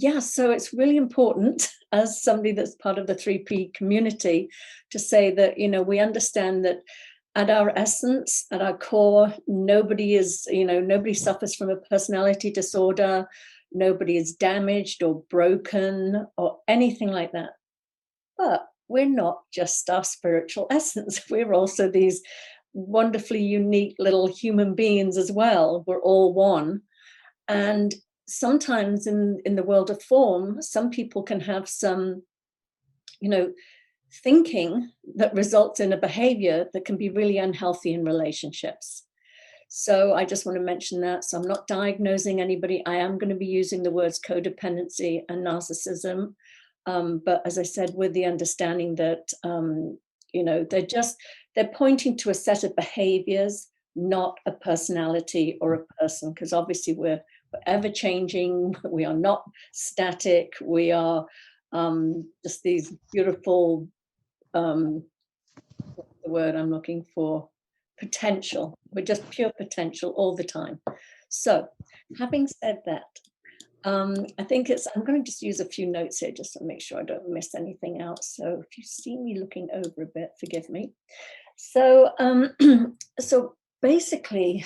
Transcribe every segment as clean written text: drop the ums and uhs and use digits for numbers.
Yeah, so it's really important as somebody that's part of the 3P community to say that, we understand that at our essence, at our core, nobody suffers from a personality disorder, nobody is damaged or broken or anything like that. But we're not just our spiritual essence. We're also these wonderfully unique little human beings as well. We're all one. And sometimes in the world of form, some people can have some, thinking that results in a behavior that can be really unhealthy in relationships. So I just want to mention that. So I'm not diagnosing anybody. I am going to be using the words codependency and narcissism. But as I said, with the understanding that, they're pointing to a set of behaviors, not a personality or a person, because obviously we're ever changing. We are not static. We are just these beautiful, what's the word I'm looking for? Potential. We're just pure potential all the time. So having said that, I think I'm going to just use a few notes here just to make sure I don't miss anything out. So if you see me looking over a bit, forgive me. So, so basically,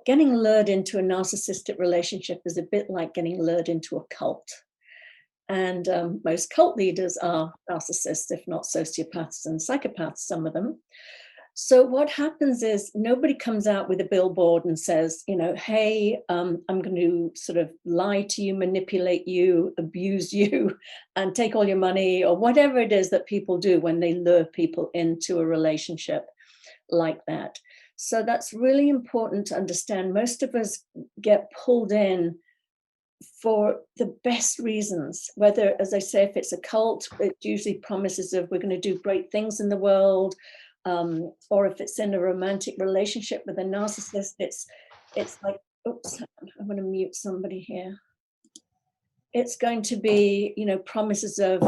getting lured into a narcissistic relationship is a bit like getting lured into a cult. And most cult leaders are narcissists, if not sociopaths and psychopaths, some of them. So what happens is nobody comes out with a billboard and says, hey, I'm going to sort of lie to you, manipulate you, abuse you, and take all your money, or whatever it is that people do when they lure people into a relationship like that. So that's really important to understand. Most of us get pulled in for the best reasons, whether, as I say, if it's a cult, it usually promises of we're going to do great things in the world. Or if it's in a romantic relationship with a narcissist, it's like, oops, I'm going to mute somebody here. It's going to be, promises of,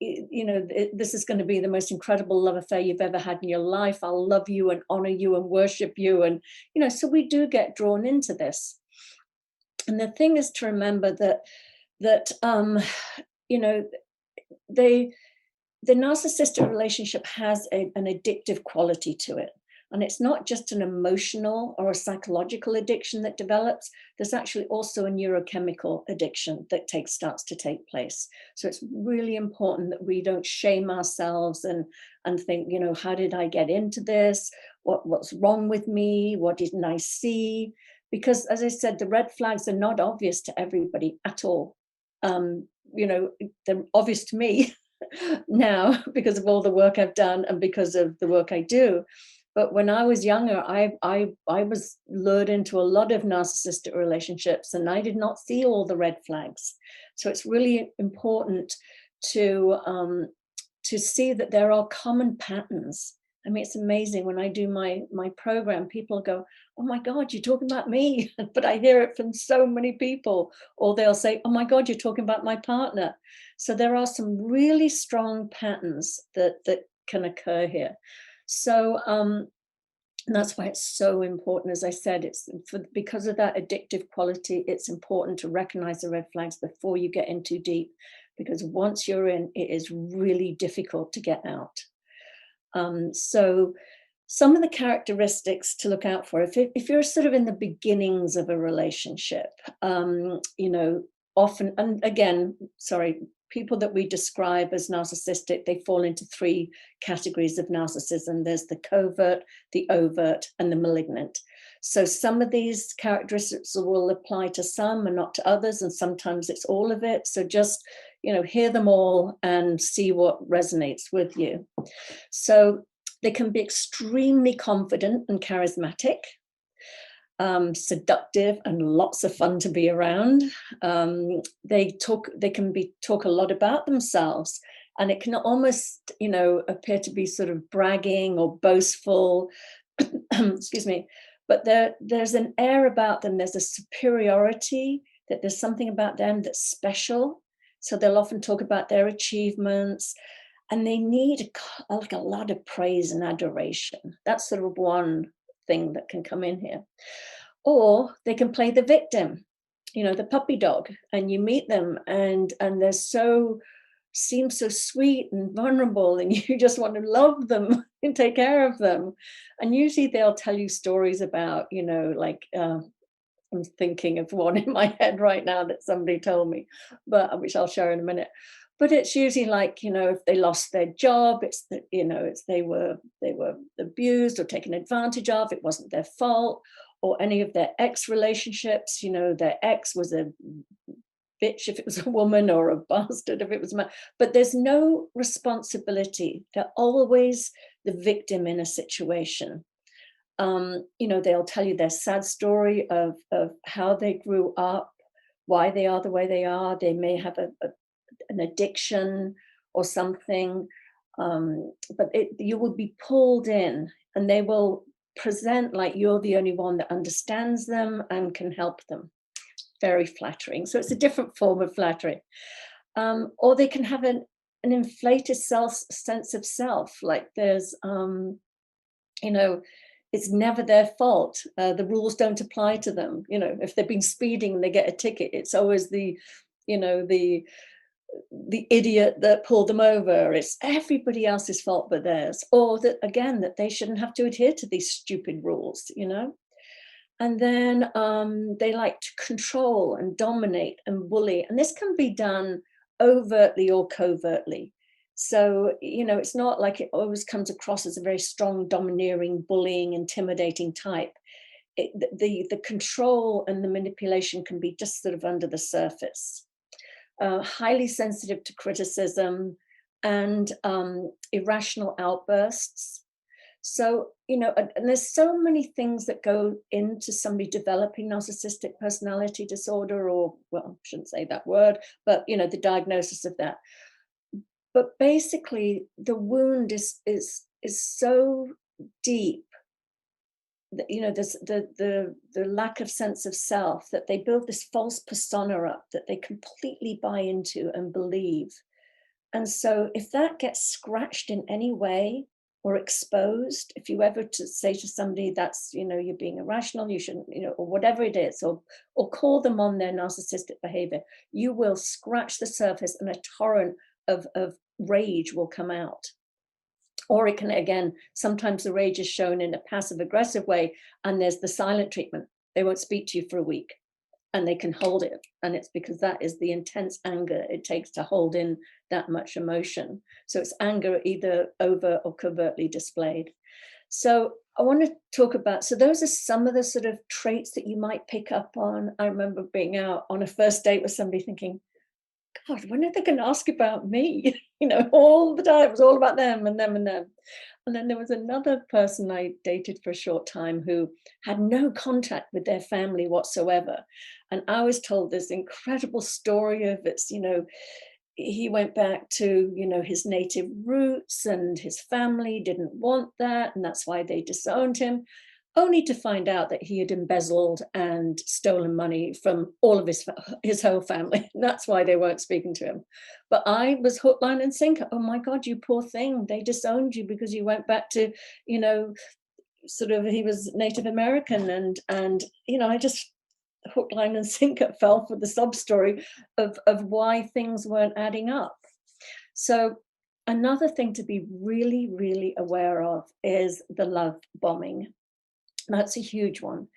this is going to be the most incredible love affair you've ever had in your life. I'll love you and honor you and worship you. And, so we do get drawn into this. And the thing is to remember that the narcissistic relationship has an addictive quality to it. And it's not just an emotional or a psychological addiction that develops. There's actually also a neurochemical addiction that starts to take place. So it's really important that we don't shame ourselves and think, how did I get into this? What's wrong with me? What didn't I see? Because as I said, the red flags are not obvious to everybody at all. They're obvious to me now because of all the work I've done and because of the work I do. But when I was younger, I was lured into a lot of narcissistic relationships and I did not see all the red flags. So it's really important to see that there are common patterns. I mean, it's amazing when I do my program, people go, oh my God, you're talking about me. But I hear it from so many people, or they'll say, oh my God, you're talking about my partner. So there are some really strong patterns that can occur here. So that's why it's so important. As I said, because of that addictive quality, it's important to recognize the red flags before you get in too deep, because once you're in, it is really difficult to get out. So some of the characteristics to look out for, if you're sort of in the beginnings of a relationship, often, and again, people that we describe as narcissistic, they fall into three categories of narcissism. There's the covert, the overt, and the malignant. So some of these characteristics will apply to some and not to others, and sometimes it's all of it. So just, hear them all and see what resonates with you. So they can be extremely confident and charismatic, seductive and lots of fun to be around. They can talk a lot about themselves, and it can almost, appear to be sort of bragging or boastful. Excuse me. But there's an air about them. There's a superiority, that there's something about them that's special. So they'll often talk about their achievements, and they need a lot of praise and adoration. That's sort of one thing that can come in here. Or they can play the victim. the puppy dog, and you meet them, and they're seem so sweet and vulnerable, and you just want to love them and take care of them. And usually they'll tell you stories about, like, I'm thinking of one in my head right now that somebody told me, but which I'll share in a minute. But it's usually like, if they lost their job, it's that, it's they were abused or taken advantage of, it wasn't their fault, or any of their ex relationships, their ex was a bitch if it was a woman, or a bastard if it was a man. But there's no responsibility. They're always the victim in a situation. They'll tell you their sad story of how they grew up, why they are the way they are. They may have an addiction or something, but you will be pulled in, and they will present like you're the only one that understands them and can help them. Very flattering. So it's a different form of flattery. Or they can have an inflated sense of self, like there's, it's never their fault. The rules don't apply to them. If they've been speeding and they get a ticket, it's always the idiot that pulled them over. It's everybody else's fault but theirs. Or that, again, that they shouldn't have to adhere to these stupid rules, And then they like to control and dominate and bully. And this can be done overtly or covertly. So, it's not like it always comes across as a very strong, domineering, bullying, intimidating type. The control and the manipulation can be just sort of under the surface. Highly sensitive to criticism and irrational outbursts. So, and there's so many things that go into somebody developing narcissistic personality disorder, or, well, I shouldn't say that word, but, the diagnosis of that. But basically, the wound is so deep that, there's the lack of sense of self, that they build this false persona up that they completely buy into and believe. And so if that gets scratched in any way or exposed, if you ever to say to somebody that's, you're being irrational, you shouldn't, or whatever it is, or call them on their narcissistic behavior, you will scratch the surface and a torrent of rage will come out. Or it can, again, sometimes the rage is shown in a passive aggressive way, and there's the silent treatment. They won't speak to you for a week, and they can hold it. And it's because that is the intense anger it takes to hold in that much emotion. So it's anger either over or covertly displayed. So I want to talk about, so those are some of the sort of traits that you might pick up on. I remember being out on a first date with somebody thinking, God, when are they going to ask about me? All the time it was all about them and them and them. And then there was another person I dated for a short time who had no contact with their family whatsoever. And I was told this incredible story of it's, he went back to, his native roots, and his family didn't want that. And that's why they disowned him, only to find out that he had embezzled and stolen money from all of his whole family. And that's why they weren't speaking to him. But I was hook, line, and sinker. Oh my God, you poor thing. They disowned you because you went back to, sort of, he was Native American. And I just hook, line, and sinker fell for the sob story of why things weren't adding up. So another thing to be really, really aware of is the love bombing. That's a huge one,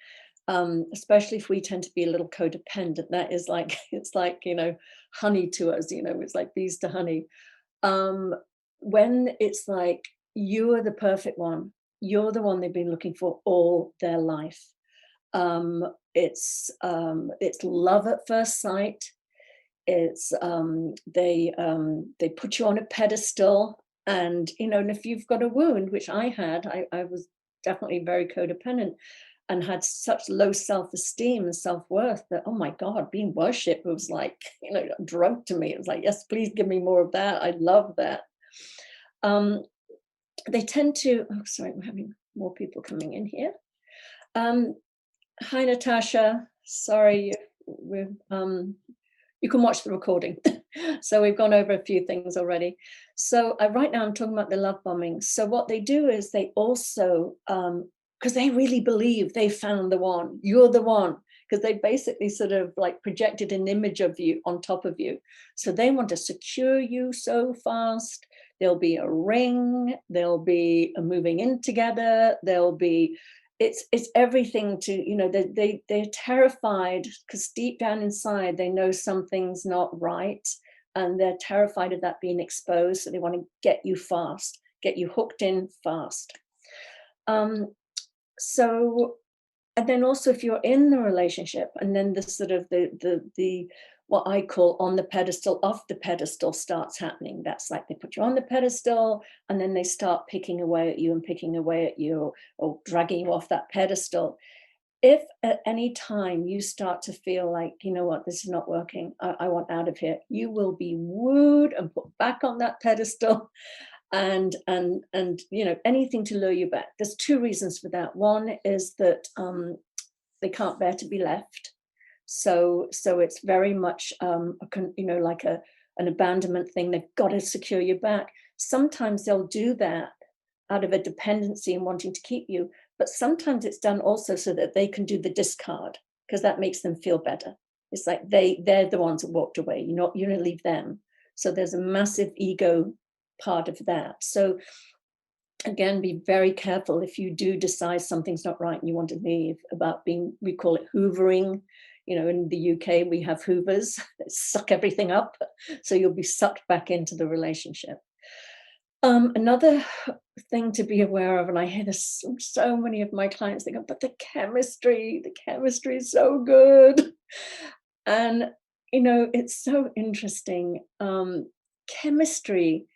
especially if we tend to be a little codependent. That is like, it's like, honey to us, it's like bees to honey. When it's like, you are the perfect one, you're the one they've been looking for all their life. It's love at first sight. It's they put you on a pedestal, and and if you've got a wound, which I had, I was definitely very codependent and had such low self-esteem and self-worth that, oh my God, being worshipped was like, a drug to me. It was like, yes, please give me more of that. I love that. They tend to, oh, sorry, we're having more people coming in here. Hi, Natasha. Sorry, you can watch the recording. So we've gone over a few things already. So right now I'm talking about the love bombing. So what they do is they also, because they really believe they found the one, you're the one, because they basically sort of like projected an image of you on top of you. So they want to secure you so fast. There'll be a ring, there'll be a moving in together, there'll be, it's everything to, you know, they're terrified because deep down inside, they know something's not right. And they're terrified of that being exposed. So they want to get you fast, get you hooked in fast. So, and then also if you're in the relationship, and then the sort of the what I call on the pedestal, off the pedestal starts happening. That's like they put you on the pedestal and then they start picking away at you and picking away at you, or dragging you off that pedestal. If at any time you start to feel like, you know what, this is not working, I want out of here, you will be wooed and put back on that pedestal, and you know, anything to lure you back. There's two reasons for that. One is that they can't bear to be left. So it's very much you know, like an abandonment thing. They've got to secure you back. Sometimes they'll do that out of a dependency and wanting to keep you, but sometimes it's done also so that they can do the discard, because that makes them feel better. It's like they're the ones that walked away. You don't leave them. So there's a massive ego part of that. So again, be very careful if you do decide something's not right and you want to leave, about being, we call it hoovering. You know, in the UK, we have hoovers that suck everything up. So you'll be sucked back into the relationship. Another thing to be aware of, and I hear this from so many of my clients, they go, but the chemistry is so good. And, you know, it's so interesting. Chemistry,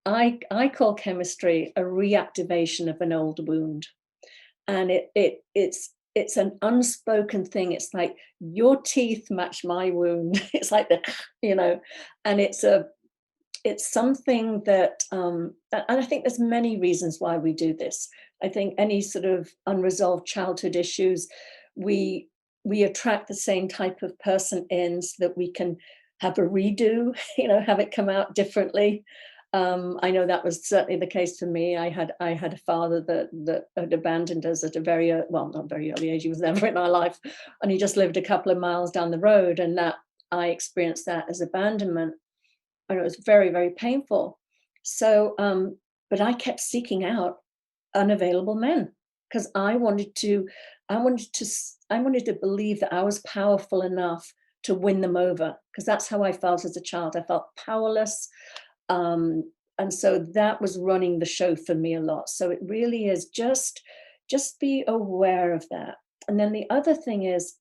I call chemistry a reactivation of an old wound. And it's an unspoken thing. It's like your teeth match my wound. It's like the, you know, and it's something that, and I think there's many reasons why we do this. I think any sort of unresolved childhood issues, we attract the same type of person in so that we can have a redo, you know, have it come out differently. I know that was certainly the case for me. I had a father that had abandoned us at a very, well, not very early age. He was never in our life, and he just lived a couple of miles down the road, and that I experienced that as abandonment. And it was very, very painful. So, but I kept seeking out unavailable men because I wanted to believe that I was powerful enough to win them over, because that's how I felt as a child. I felt powerless. And so that was running the show for me a lot. So it really is just be aware of that. And then the other thing is,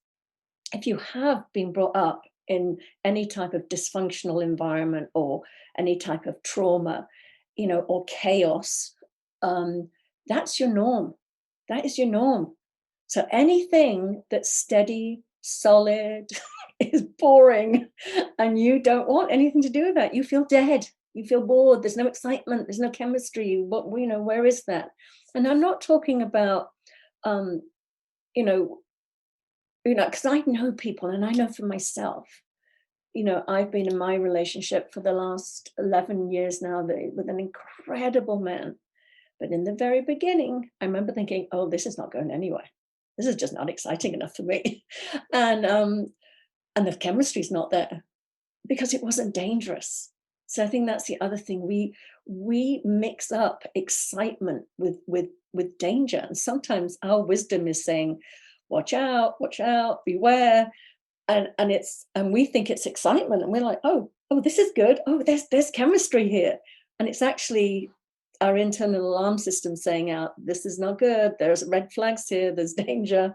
if you have been brought up in any type of dysfunctional environment or any type of trauma, you know, or chaos, that's your norm. That is your norm. So anything that's steady, solid, is boring, and you don't want anything to do with that. You feel dead. You feel bored. There's no excitement. There's no chemistry. What, you know, where is that? And I'm not talking about, you know, because I know people, and I know for myself, you know, I've been in my relationship for the last 11 years now with an incredible man. But in the very beginning, I remember thinking, oh, this is not going anywhere. This is just not exciting enough for me. And the chemistry's not there because it wasn't dangerous. So I think that's the other thing. We mix up excitement with danger. And sometimes our wisdom is saying, watch out, beware. And we think it's excitement, and we're like, oh, this is good. Oh, there's chemistry here. And it's actually our internal alarm system saying out, this is not good. There's red flags here. There's danger.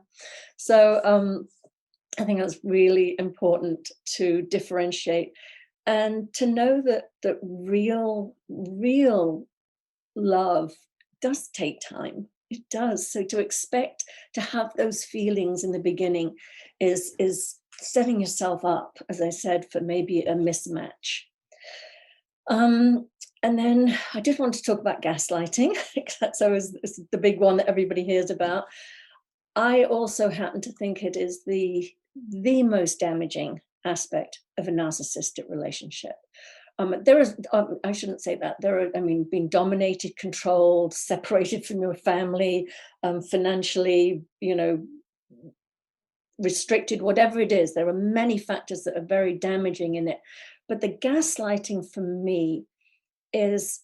So I think that's really important to differentiate, and to know that real love does take time. It does. So to expect to have those feelings in the beginning is setting yourself up, as I said, for maybe a mismatch. And then I just want to talk about gaslighting, because that's always the big one that everybody hears about. I also happen to think it is the most damaging aspect of a narcissistic relationship. There is, I shouldn't say that. Being dominated, controlled, separated from your family, financially, you know, restricted, whatever it is. There are many factors that are very damaging in it. But the gaslighting for me is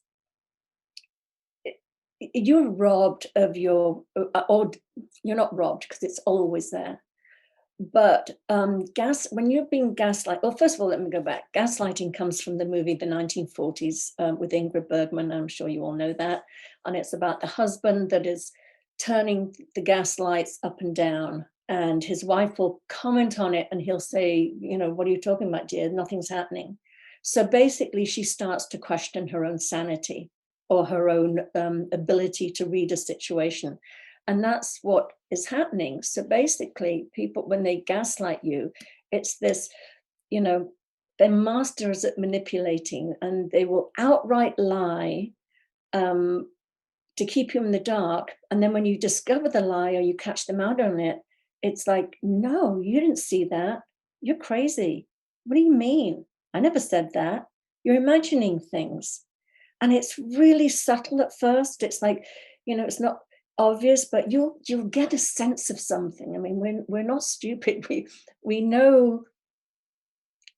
you're robbed of your, or you're not robbed because it's always there. But when you're being gaslight, well, first of all, let me go back. Gaslighting comes from the movie the 1940s with Ingrid Bergman. I'm sure you all know that. And it's about the husband that is turning the gas lights up and down. And his wife will comment on it and he'll say, you know, what are you talking about, dear? Nothing's happening. So basically, she starts to question her own sanity or her own ability to read a situation. And that's what is happening. So basically, people, when they gaslight you, it's this, you know, they're masters at manipulating, and they will outright lie to keep you in the dark. And then when you discover the lie or you catch them out on it, it's like, no, you didn't see that. You're crazy. What do you mean? I never said that. You're imagining things. And it's really subtle at first. It's like, you know, it's not obvious, but you'll get a sense of something. I mean, we're not stupid. We know,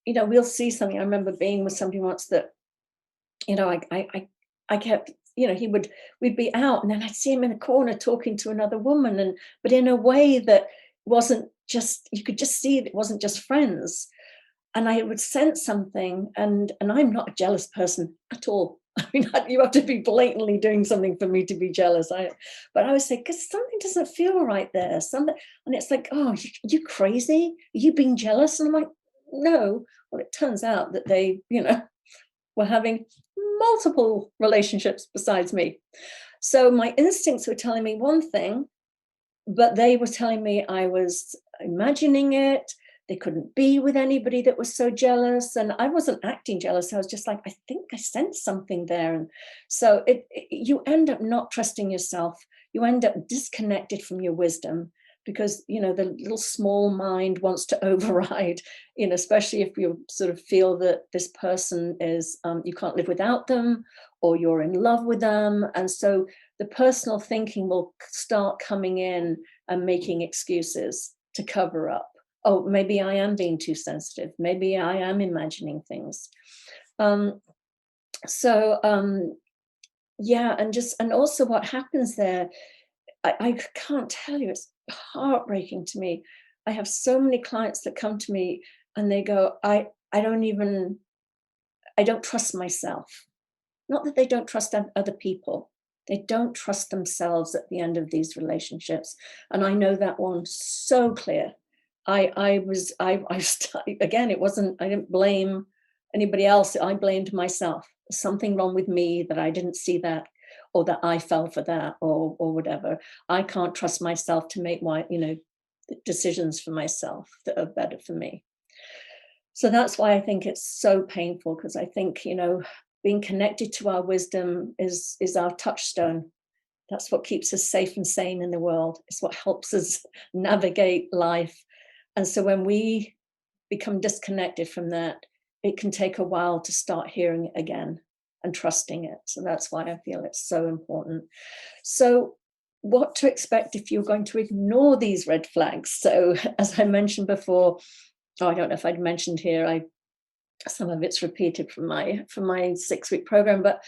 you know, we'll see something. I remember being with somebody once that, you know, I kept, you know, we'd be out and then I'd see him in a corner talking to another woman, but in a way that wasn't just, you could just see it wasn't just friends. And I would sense something, and I'm not a jealous person at all. I mean, you have to be blatantly doing something for me to be jealous. But I would say, because something doesn't feel right there. Something, and it's like, oh, you crazy? Are you being jealous? And I'm like, no. Well, it turns out that they, you know, were having multiple relationships besides me. So my instincts were telling me one thing, but they were telling me I was imagining it. They couldn't be with anybody that was so jealous. And I wasn't acting jealous. I was just like, I think I sensed something there. And so you end up not trusting yourself. You end up disconnected from your wisdom because, you know, the little small mind wants to override, you know, especially if you sort of feel that this person is, you can't live without them or you're in love with them. And so the personal thinking will start coming in and making excuses to cover up. Oh, maybe I am being too sensitive. Maybe I am imagining things. Yeah, and also what happens there, I can't tell you, it's heartbreaking to me. I have so many clients that come to me and they go, I don't trust myself. Not that they don't trust other people. They don't trust themselves at the end of these relationships. And I know that one so clear. Again, it wasn't, I didn't blame anybody else. I blamed myself. There's something wrong with me that I didn't see that, or that I fell for that, or whatever. I can't trust myself to make decisions for myself that are better for me. So that's why I think it's so painful, because I think, you know, being connected to our wisdom is our touchstone. That's what keeps us safe and sane in the world. It's what helps us navigate life. And so when we become disconnected from that, it can take a while to start hearing it again and trusting it. So that's why I feel it's so important. So what to expect if you're going to ignore these red flags? So as I mentioned before, I don't know if I'd mentioned here, some of it's repeated from my 6-week program, but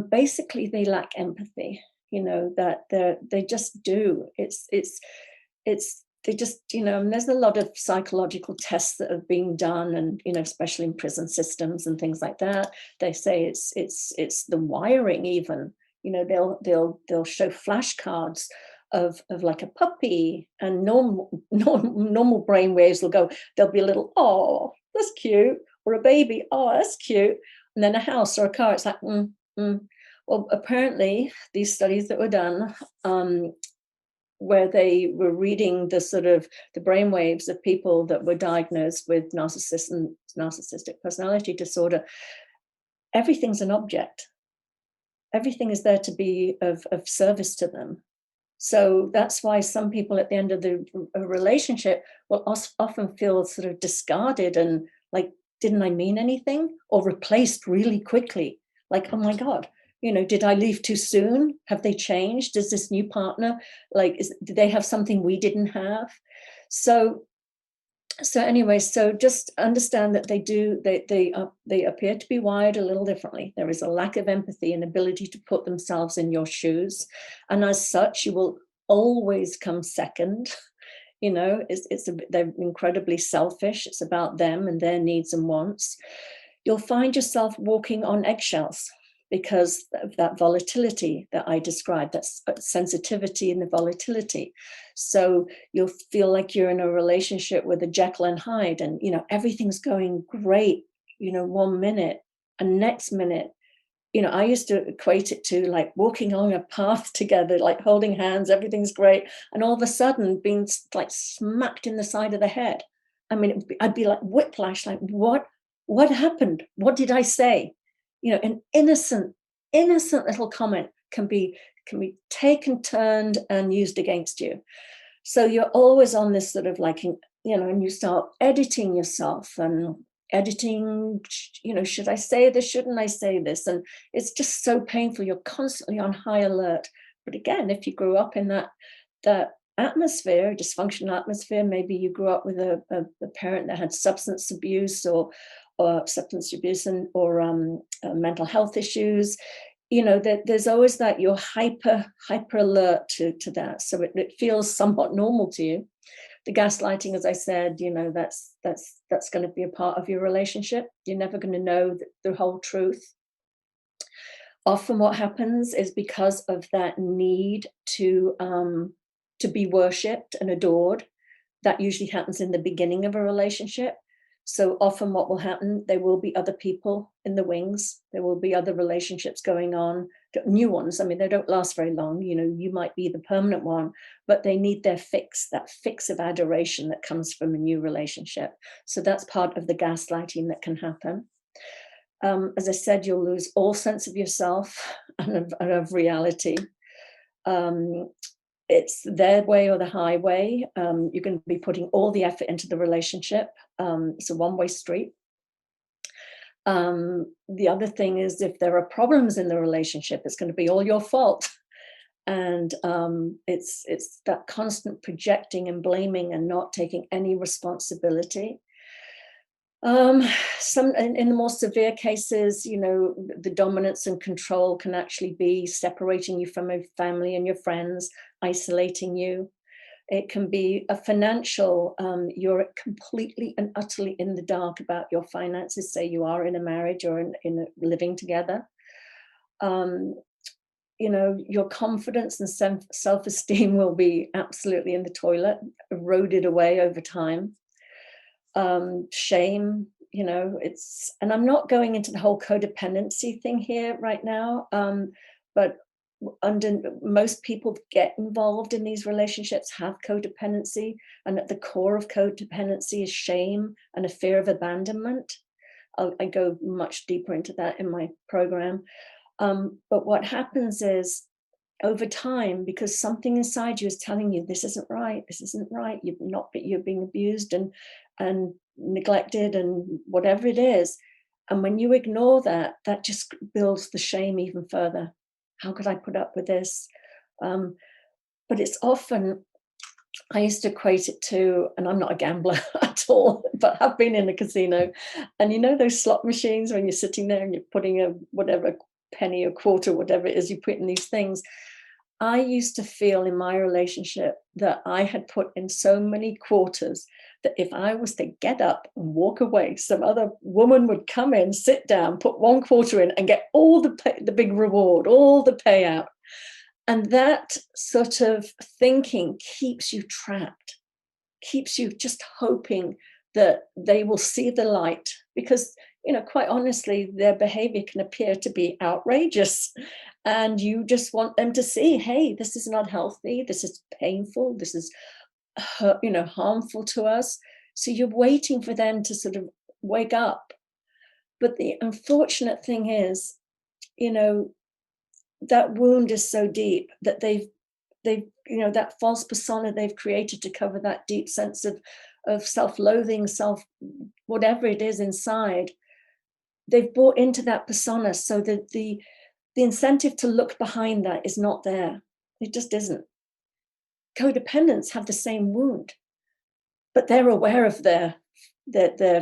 basically they lack empathy, you know, that they just do. They just, you know, and there's a lot of psychological tests that have been done, and, you know, especially in prison systems and things like that. They say it's the wiring even, you know, they'll show flashcards of like a puppy, and normal brain waves will go, there'll be a little, oh, that's cute, or a baby, oh, that's cute. And then a house or a car, it's like, Well, apparently these studies that were done, where they were reading the brainwaves of people that were diagnosed with narcissistic personality disorder, everything's an object. Everything is there to be of service to them. So that's why some people at the end of a relationship will often feel sort of discarded and like, didn't I mean anything? Or replaced really quickly. Like, oh my God, you know, did I leave too soon? Have they changed? Does this new partner, did they have something we didn't have? So So anyway, so just understand that they appear to be wired a little differently. There is a lack of empathy and ability to put themselves in your shoes, and as such, you will always come second. They're incredibly selfish. It's about them and their needs and wants. You'll find yourself walking on eggshells because of that volatility that I described, that sensitivity and the volatility. So you'll feel like you're in a relationship with a Jekyll and Hyde, and everything's going great, 1 minute, and next minute, I used to equate it to like walking along a path together, like holding hands, everything's great, and all of a sudden being like smacked in the side of the head. I mean, I'd be like whiplash, like what happened? What did I say? An innocent little comment can be taken, turned, and used against you. So you're always on this sort of like, and you start editing yourself and editing, should I say this? Shouldn't I say this? And it's just so painful. You're constantly on high alert. But again, if you grew up in that atmosphere, dysfunctional atmosphere, maybe you grew up with a parent that had substance abuse or mental health issues, there's always that you're hyper alert to that. So it feels somewhat normal to you. The gaslighting, as I said, that's going to be a part of your relationship. You're never going to know the whole truth. Often what happens is because of that need to be worshipped and adored. That usually happens in the beginning of a relationship. So often what will happen, there will be other people in the wings. There will be other relationships going on, new ones. I mean, they don't last very long. You might be the permanent one, but they need their fix, that fix of adoration that comes from a new relationship. So that's part of the gaslighting that can happen. As I said, you'll lose all sense of yourself and of reality. It's their way or the highway. You're going to be putting all the effort into the relationship. It's a one-way street. The other thing is, if there are problems in the relationship, it's going to be all your fault. And it's that constant projecting and blaming and not taking any responsibility. In the more severe cases, the dominance and control can actually be separating you from your family and your friends, isolating you. It can be a financial, you're completely and utterly in the dark about your finances, say you are in a marriage or in living together. Your confidence and self-esteem will be absolutely in the toilet, eroded away over time. Shame, and I'm not going into the whole codependency thing here right now, but most people get involved in these relationships have codependency, and at the core of codependency is shame and a fear of abandonment. I go much deeper into that in my program. But what happens is, over time, because something inside you is telling you this isn't right, you're being abused and neglected and whatever it is. And when you ignore that, that just builds the shame even further. How could I put up with this? But it's often, I used to equate it to, and I'm not a gambler at all, but I've been in a casino, and those slot machines when you're sitting there and you're putting a whatever penny, a quarter, whatever it is you put in these things. I used to feel in my relationship that I had put in so many quarters that if I was to get up and walk away, some other woman would come in, sit down, put 1 quarter in, and get all the big reward, all the payout. And that sort of thinking keeps you trapped, keeps you just hoping that they will see the light, because, quite honestly, their behavior can appear to be outrageous. And you just want them to see, hey, this is not healthy, this is painful, this is harmful to us. So you're waiting for them to sort of wake up. But the unfortunate thing is, that wound is so deep that they've that false persona they've created to cover that deep sense of self-loathing, whatever it is inside, they've bought into that persona, so that the incentive to look behind that is not there. It just isn't. Codependents have the same wound. but they're aware of their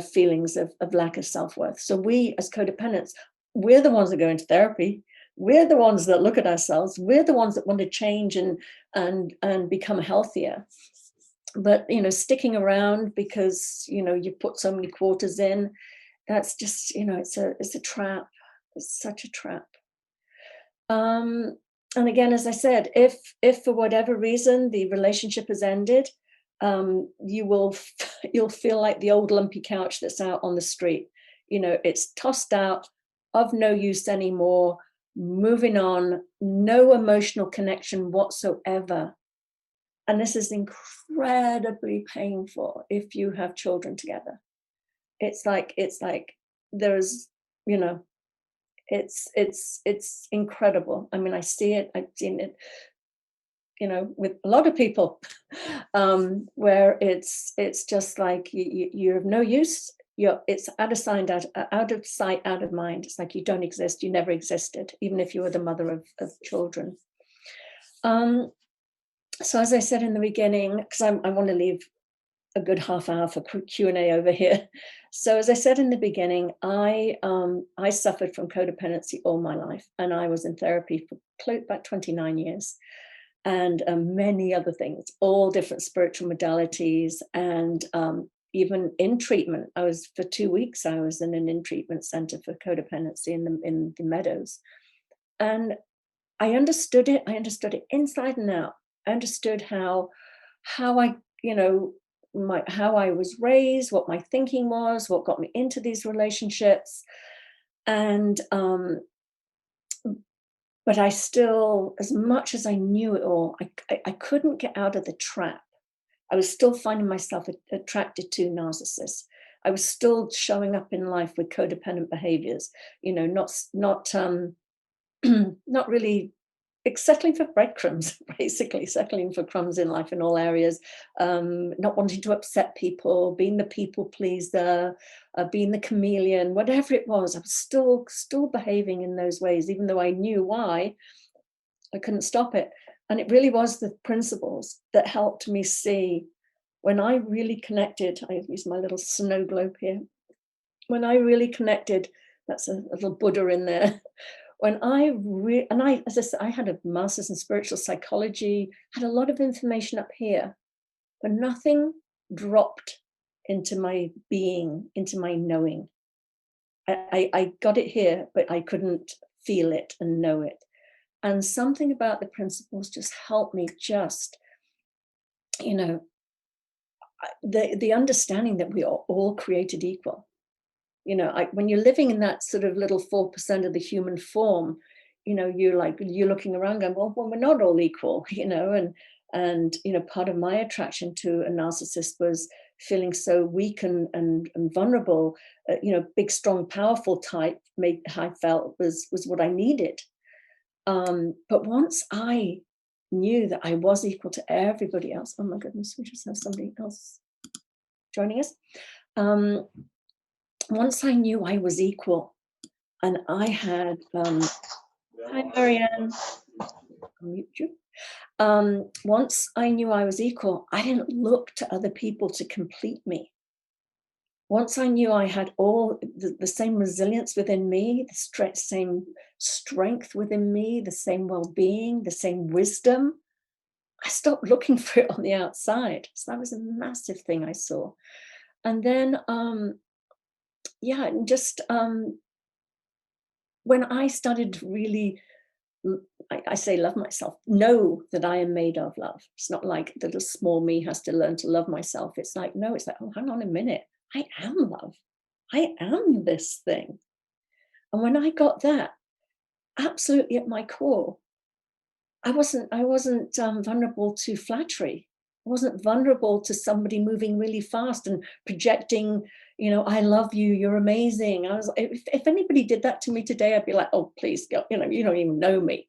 feelings of lack of self-worth. So we as codependents, we're the ones that go into therapy. We're the ones that look at ourselves. We're the ones that want to change and become healthier. But sticking around because you put so many quarters in, that's just it's a trap. It's such a trap. And again, as I said, if for whatever reason the relationship has ended, you'll feel like the old lumpy couch that's out on the street. It's tossed out, of no use anymore, moving on, no emotional connection whatsoever. And this is incredibly painful if you have children together. It's like there's, it's incredible. I mean, I see it, I've seen it, with a lot of people, where it's just like you're of no use. It's out of sight, out of mind. It's like you don't exist. You never existed, even if you were the mother of children. So as I said in the beginning, because I want to leave a good half hour for Q&A over here. So as I said in the beginning, I suffered from codependency all my life, and I was in therapy for about 29 years. And many other things, all different spiritual modalities, and even in treatment. For 2 weeks, I was in an in-treatment center for codependency in the Meadows. And I understood it. I understood it inside and out. I understood how I, how I was raised, what my thinking was, what got me into these relationships. And but I still, as much as I knew it all, I couldn't get out of the trap. I was still finding myself attracted to narcissists. I was still showing up in life with codependent behaviors, not really settling for breadcrumbs, basically settling for crumbs in life in all areas, not wanting to upset people, being the people pleaser, being the chameleon, whatever it was. I was still behaving in those ways, even though I knew why. I couldn't stop it. And it really was the principles that helped me see when I really connected. I use my little snow globe here. When I really connected, that's a little Buddha in there. When as I said, I had a master's in spiritual psychology, had a lot of information up here, but nothing dropped into my being, into my knowing. I got it here, but I couldn't feel it and know it. And something about the principles just helped me just, the understanding that we are all created equal. When you're living in that sort of little 4% of the human form, you're looking around going, well, we're not all equal, and part of my attraction to a narcissist was feeling so weak and vulnerable. Big, strong, powerful type I felt was what I needed. But once I knew that I was equal to everybody else, oh my goodness, we just have somebody else joining us. Once I knew I was equal, and I had, hi Marianne, I'll mute you. Once I knew I was equal, I didn't look to other people to complete me. Once I knew I had all the same resilience within me, the same strength within me, the same well-being, the same wisdom, I stopped looking for it on the outside. So that was a massive thing I saw. And then, when I started really, I say love myself, know that I am made of love. It's not like the little small me has to learn to love myself. It's like, no, it's like, oh, hang on a minute. I am love. I am this thing. And when I got that absolutely at my core, I wasn't vulnerable to flattery. I wasn't vulnerable to somebody moving really fast and projecting, I love you, you're amazing. I was, if anybody did that to me today, I'd be like, oh, please go, you don't even know me.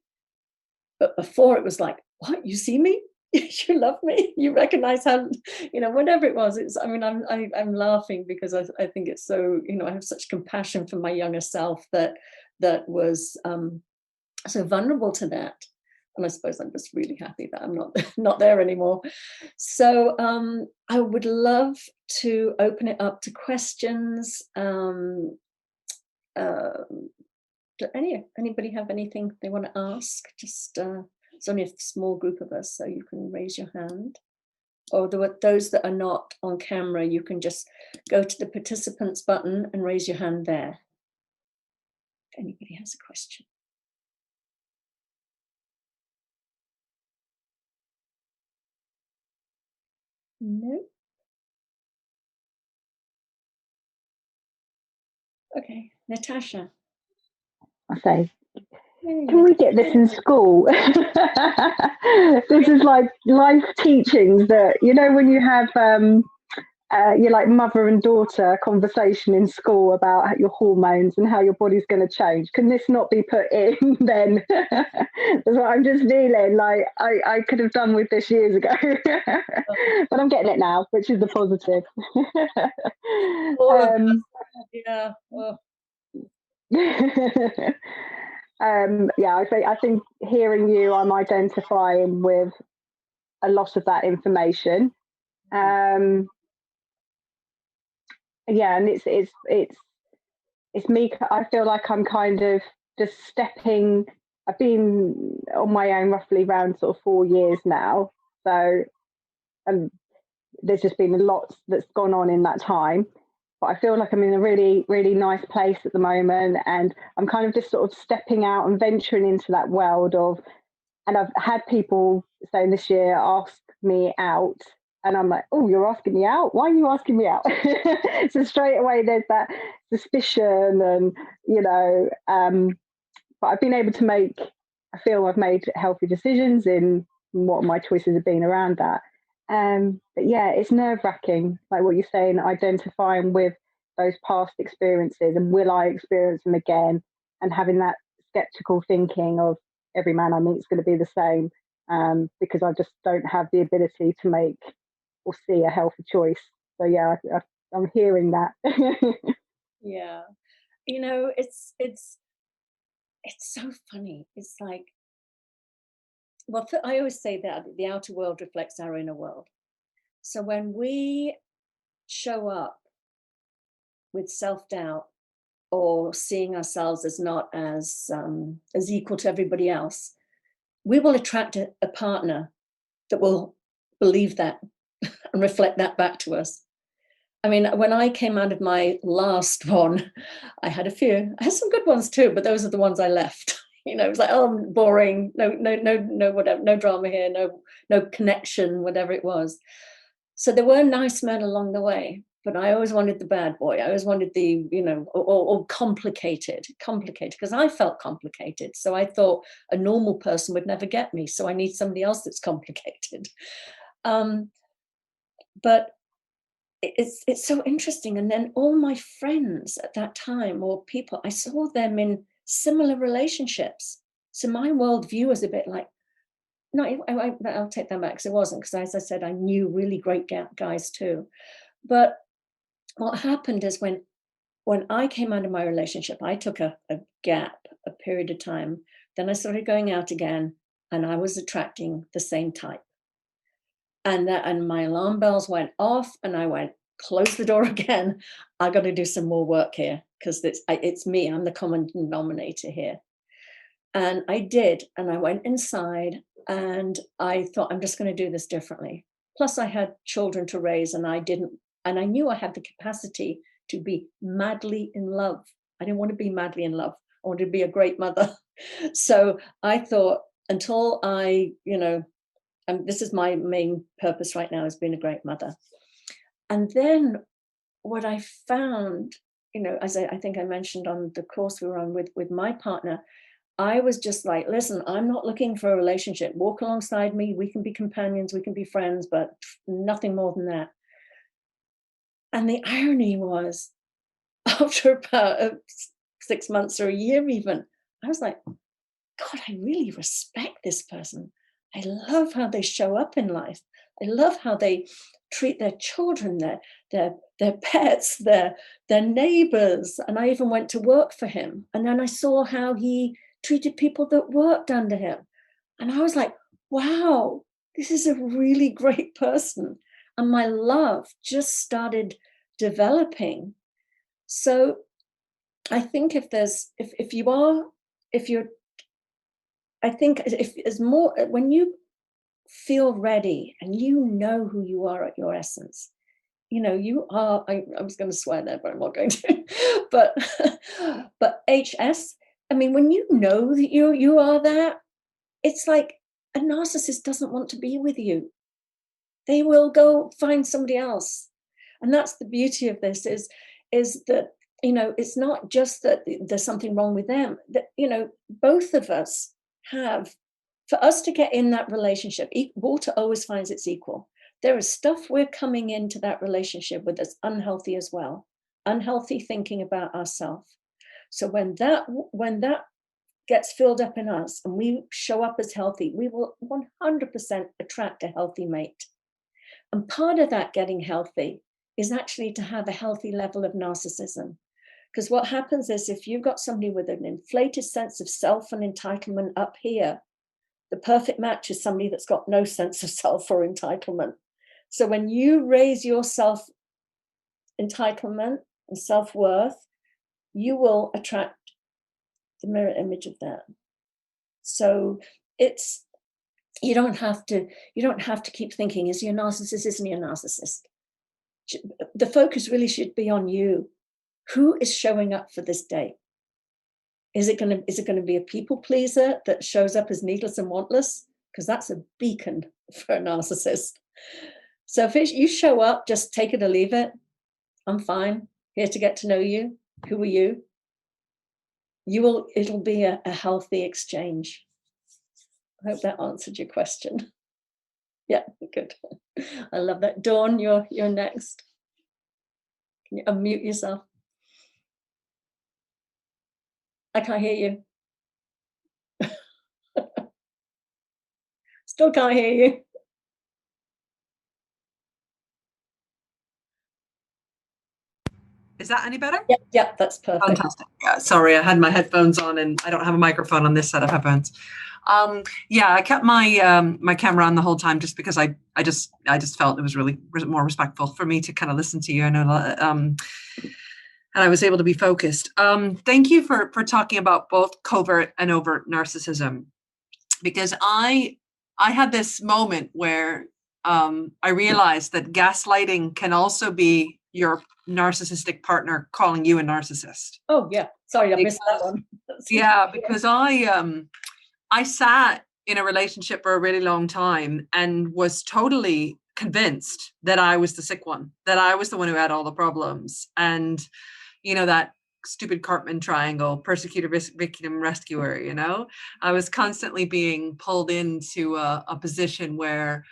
But before it was like, what, you see me? You love me? You recognize how, whatever it was. I'm laughing because I think it's so, I have such compassion for my younger self that was so vulnerable to that. And I suppose I'm just really happy that I'm not there anymore. So I would love to open it up to questions. Anybody have anything they want to ask? Just it's only a small group of us, so you can raise your hand. Or those that are not on camera, you can just go to the participants button and raise your hand there. If anybody has a question. No? Okay, Natasha. Okay. Can we get this in school? This is like life teachings that, you know, when you have you're like mother and daughter conversation in school about your hormones and how your body's going to change. Can this not be put in then? That's what I'm just feeling like I could have done with this years ago. But I'm getting it now, which is the positive. Yeah. Well. Yeah, I think hearing you, I'm identifying with a lot of that information. Yeah, and it's me. I feel like I'm kind of just stepping. I've been on my own roughly around sort of 4 years now, so there's just been a lot that's gone on in that time. But I feel like I'm in a really, really nice place at the moment, and I'm kind of just sort of stepping out and venturing into that world of. And I've had people saying this year ask me out, and I'm like, oh, you're asking me out? Why are you asking me out? So straight away there's that suspicion, and you know, but I've been able to I feel I've made healthy decisions in what my choices have been around that. But yeah, it's nerve-wracking, like what you're saying, identifying with those past experiences and will I experience them again, and having that skeptical thinking of every man I meet is going to be the same, because I just don't have the ability to make or see a healthy choice. So yeah, I'm hearing that. Yeah, you know, it's so funny. It's like, well, I always say that the outer world reflects our inner world. So when we show up with self-doubt or seeing ourselves as not as equal to everybody else, we will attract a partner that will believe that and reflect that back to us. I mean, when I came out of my last one, I had a few. I had some good ones too, but those are the ones I left. You know, it was like, oh, boring, no, whatever, no drama here, no connection, whatever it was. So there were nice men along the way, but I always wanted the bad boy. I always wanted the, you know, or complicated, because I felt complicated. So I thought a normal person would never get me. So I need somebody else that's complicated. But it's so interesting. And then all my friends at that time, or people, I saw them in similar relationships. So my worldview was a bit like, no, I'll take that back, because it wasn't, because as I said, I knew really great guys too. But what happened is when I came out of my relationship, I took a gap, a period of time. Then I started going out again, and I was attracting the same type. And my alarm bells went off, and I went, close the door again. I got to do some more work here, because it's me. I'm the common denominator here. And I did. And I went inside, and I thought, I'm just going to do this differently. Plus, I had children to raise, and I knew I had the capacity to be madly in love. I didn't want to be madly in love. I wanted to be a great mother. So I thought, until I, you know, and this is my main purpose right now, is being a great mother. And then what I found, you know, as I think I mentioned on the course we were on with my partner, I was just like, listen, I'm not looking for a relationship. Walk alongside me. We can be companions. We can be friends, but nothing more than that. And the irony was, after about 6 months or a year even, I was like, God, I really respect this person. I love how they show up in life. I love how they treat their children, their pets, their neighbors. And I even went to work for him. And then I saw how he treated people that worked under him. And I was like, wow, this is a really great person. And my love just started developing. So I think I think if there's more, when you feel ready and you know who you are at your essence, you are, I was going to swear there, but I'm not going to, but, but HS, I mean, when you know that you are that, it's like a narcissist doesn't want to be with you. They will go find somebody else. And that's the beauty of this is that, it's not just that there's something wrong with them, that, both of us have, for us to get in that relationship, water always finds its equal. There is stuff we're coming into that relationship with that's unhealthy as well. Unhealthy thinking about ourselves. So when that gets filled up in us and we show up as healthy, we will 100% attract a healthy mate. And part of that getting healthy is actually to have a healthy level of narcissism. Because what happens is if you've got somebody with an inflated sense of self and entitlement up here, the perfect match is somebody that's got no sense of self or entitlement. So when you raise your self entitlement and self-worth, you will attract the mirror image of that. So it's, you don't have to keep thinking, is he a narcissist, isn't he a narcissist? The focus really should be on you. Who is showing up for this date? Is it going to be a people pleaser that shows up as needless and wantless? Because that's a beacon for a narcissist. So if you show up, just take it or leave it. I'm fine, here to get to know you. Who are you? It'll be a healthy exchange. I hope that answered your question. Yeah, good. I love that. Dawn, you're next. Can you unmute yourself? I can't hear you. Still can't hear you. Is that any better? Yep, that's perfect. Fantastic. Yeah, sorry, I had my headphones on and I don't have a microphone on this set of headphones. I kept my my camera on the whole time just because I just felt it was really more respectful for me to kind of listen to you. I know, and I was able to be focused. Thank you for talking about both covert and overt narcissism, because I had this moment where I realized that gaslighting can also be your narcissistic partner calling you a narcissist. Oh yeah, sorry, I missed that one. Yeah, because I sat in a relationship for a really long time and was totally convinced that I was the sick one, that I was the one who had all the problems. And, that stupid Cartman triangle, persecutor, victim, rescuer, I was constantly being pulled into a position where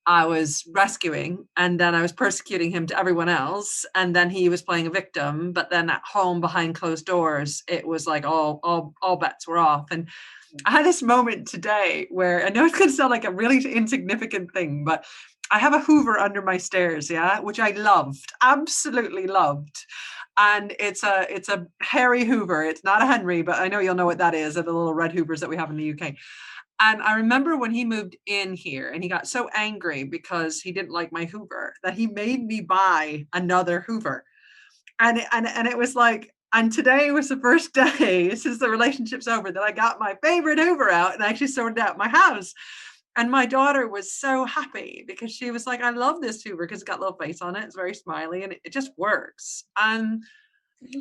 I was rescuing, and then I was persecuting him to everyone else, and then he was playing a victim. But then at home, behind closed doors, it was like all bets were off. And I had this moment today where, I know it's going to sound like a really insignificant thing, but I have a Hoover under my stairs, which I loved, absolutely loved. And it's a Harry Hoover. It's not a Henry, but I know you'll know what that is, the little red Hoovers that we have in the UK. And I remember when he moved in here and he got so angry because he didn't like my Hoover that he made me buy another Hoover. And it was like, and today was the first day since the relationship's over that I got my favorite Hoover out and actually sorted out my house. And my daughter was so happy because she was like, I love this Hoover because it's got a little face on it. It's very smiley and it just works. And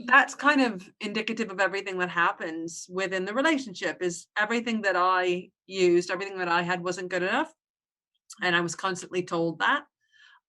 that's kind of indicative of everything that happens within the relationship. Is everything that I used, everything that I had wasn't good enough. And I was constantly told that,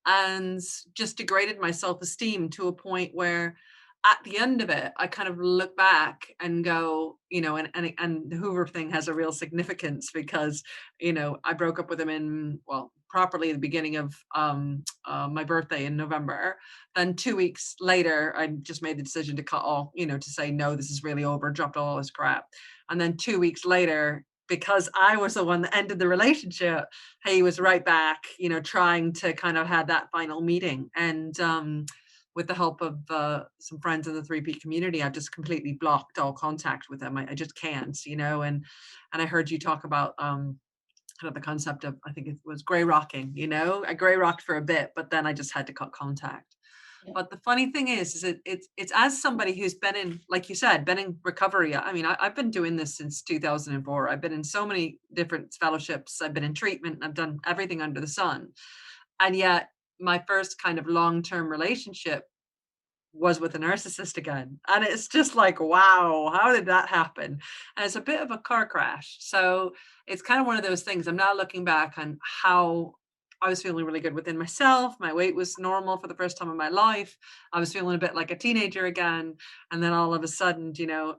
and just degraded my self-esteem to a point where at the end of it, I kind of look back and go, and the Hoover thing has a real significance because, I broke up with him properly at the beginning of my birthday in November. Then 2 weeks later, I just made the decision to cut all, to say, no, this is really over, dropped all this crap. And then 2 weeks later, because I was the one that ended the relationship, he was right back, trying to kind of have that final meeting. And with the help of some friends in the 3P community, I've just completely blocked all contact with him. I just can't, and I heard you talk about kind of the concept of, I think it was grey rocking, you know, I grey rocked for a bit, but then I just had to cut contact. Yeah. But the funny thing is it's as somebody who's been in, like you said, been in recovery. I mean, I've been doing this since 2004. I've been in so many different fellowships. I've been in treatment. I've done everything under the sun. And yet my first kind of long-term relationship was with a narcissist again. And it's just like, wow, how did that happen? And it's a bit of a car crash. So it's kind of one of those things. I'm now looking back on how I was feeling really good within myself. My weight was normal for the first time in my life. I was feeling a bit like a teenager again. And then all of a sudden, you know,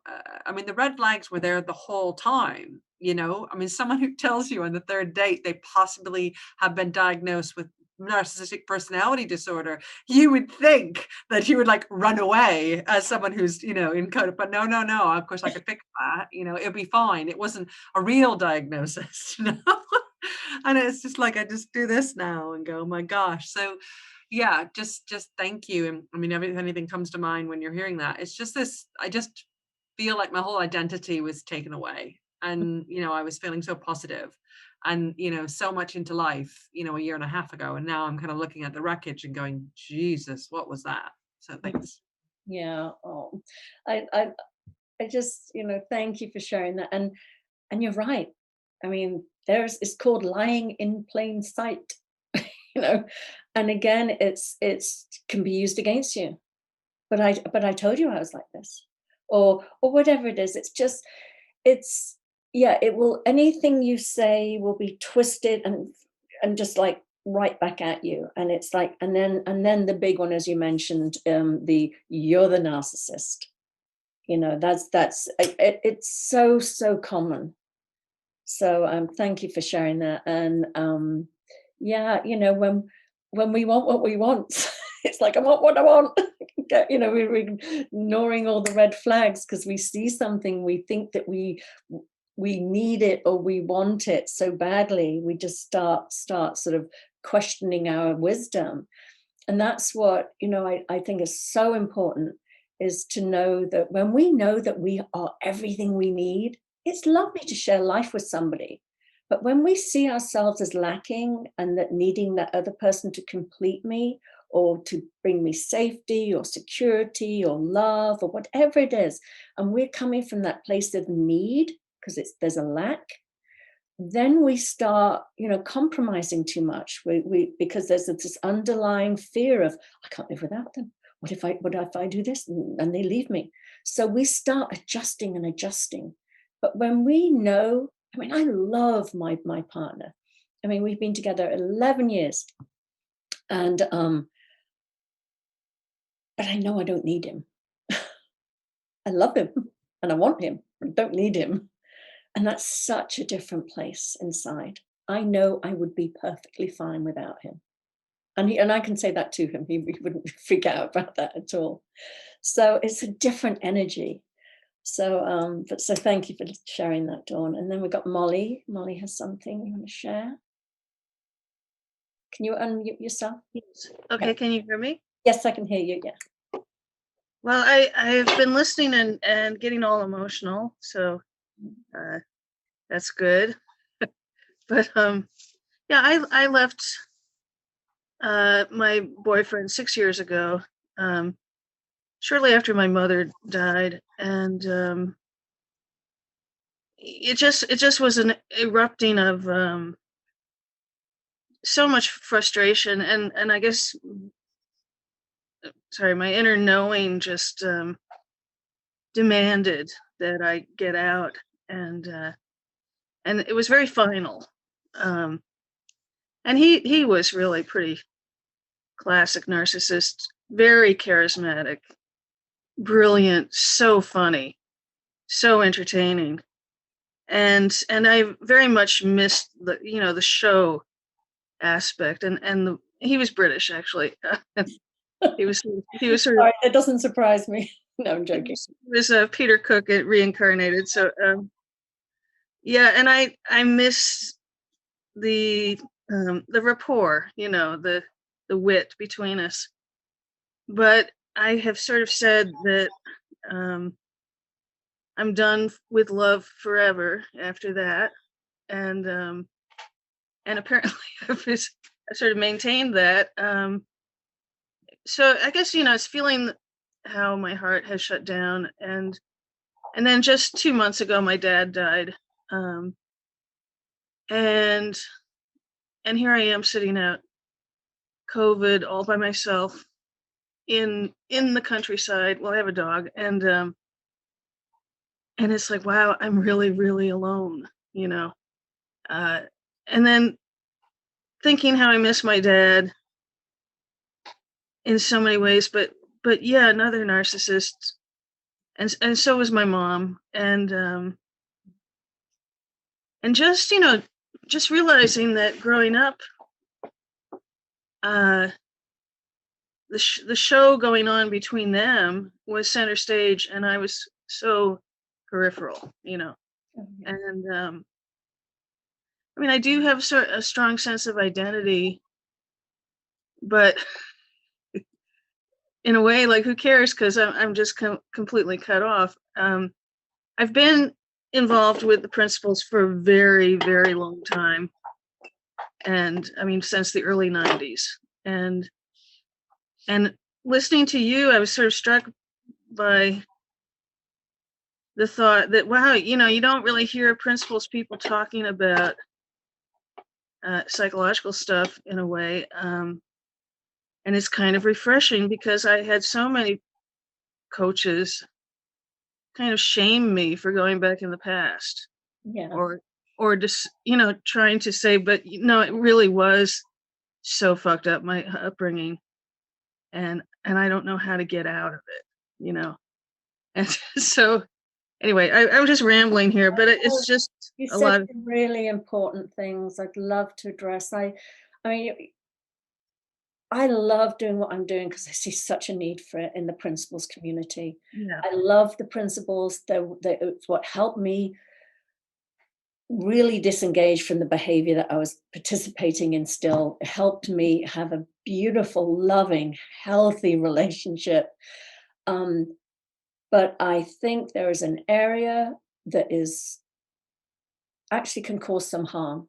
I mean, the red flags were there the whole time. You know, I mean, someone who tells you on the third date they possibly have been diagnosed with narcissistic personality disorder, you would think that you would like run away as someone who's, you know, in code, but no, of course I could fix that, you know, it'll be fine. It wasn't a real diagnosis, you know. And it's just like, I just do this now and go, oh my gosh. So yeah, just thank you. And I mean, if anything comes to mind when you're hearing that, it's just this, I just feel like my whole identity was taken away. And, you know, I was feeling so positive and, you know, so much into life, you know, a year and a half ago. And now I'm kind of looking at the wreckage and going, Jesus, what was that? So thanks. Yeah. Oh, I just, you know, thank you for sharing that. And you're right. I mean, it's called lying in plain sight, you know, and again, it's can be used against you. But I told you I was like this, or whatever it is. It's just, it's, yeah, it will, anything you say will be twisted and just like right back at you. And it's like, and then the big one, as you mentioned, you're the narcissist. You know, it's so common. So thank you for sharing that. And yeah, you know, when we want what we want, it's like, I want what I want. You know, we're ignoring all the red flags because we see something, we think that we need it or we want it so badly, we just start sort of questioning our wisdom. And that's what, you know, I think is so important, is to know that when we know that we are everything we need, it's lovely to share life with somebody. But when we see ourselves as lacking and that needing that other person to complete me or to bring me safety or security or love or whatever it is, and we're coming from that place of need because there's a lack, then we start, you know, compromising too much. Because there's this underlying fear of, I can't live without them. What if I do this and they leave me? So we start adjusting and adjusting. But when we know, I mean, I love my partner. I mean, we've been together 11 years, and but I know I don't need him. I love him and I want him, but don't need him. And that's such a different place inside. I know I would be perfectly fine without him. And I can say that to him. He wouldn't freak out about that at all. So it's a different energy. So so thank you for sharing that, Dawn. And then we've got Molly. Molly has something you want to share. Can you unmute yourself? Yes. Okay, can you hear me? Yes, I can hear you. Yeah. Well, I've been listening and getting all emotional, so that's good. But yeah, I left my boyfriend 6 years ago, shortly after my mother died, and it just was an erupting of so much frustration, and I guess, sorry, my inner knowing just demanded that I get out, and it was very final. And he was really pretty classic narcissist, very charismatic, brilliant, so funny, so entertaining, and I very much missed the show aspect, and he was British, actually. he was sort of. Sorry, it doesn't surprise me. No, I'm joking. He was Peter Cook reincarnated. So yeah, and I miss the rapport, the wit between us. But I have sort of said that I'm done with love forever after that, and apparently I've sort of maintained that. So I guess, it's feeling how my heart has shut down, and then just 2 months ago my dad died, and here I am sitting out COVID all by myself in the countryside. Well, I have a dog, and it's like, wow, I'm really, really alone, and then thinking how I miss my dad in so many ways, but yeah, another narcissist, and so was my mom, and just just realizing that growing up, the show going on between them was center stage, and I was so peripheral, Mhm. and I mean, I do have a strong sense of identity, but in a way, like, who cares? Because I'm just completely cut off. I've been involved with the principals for a very, very long time, and I mean, since the early '90s. And listening to you, I was sort of struck by the thought that, wow, you don't really hear principals people talking about psychological stuff in a way. And it's kind of refreshing, because I had so many coaches kind of shame me for going back in the past, Yeah. or just, trying to say, but it really was so fucked up, my upbringing, and I don't know how to get out of it. And so anyway, I'm just rambling here, but it's just You a said lot of, some really important things I'd love to address. I mean, I love doing what I'm doing because I see such a need for it in the principals community. yeah. I love the principals. It's what helped me really disengage from the behavior that I was participating in still. It helped me have a beautiful, loving, healthy relationship. But I think there is an area that is actually can cause some harm.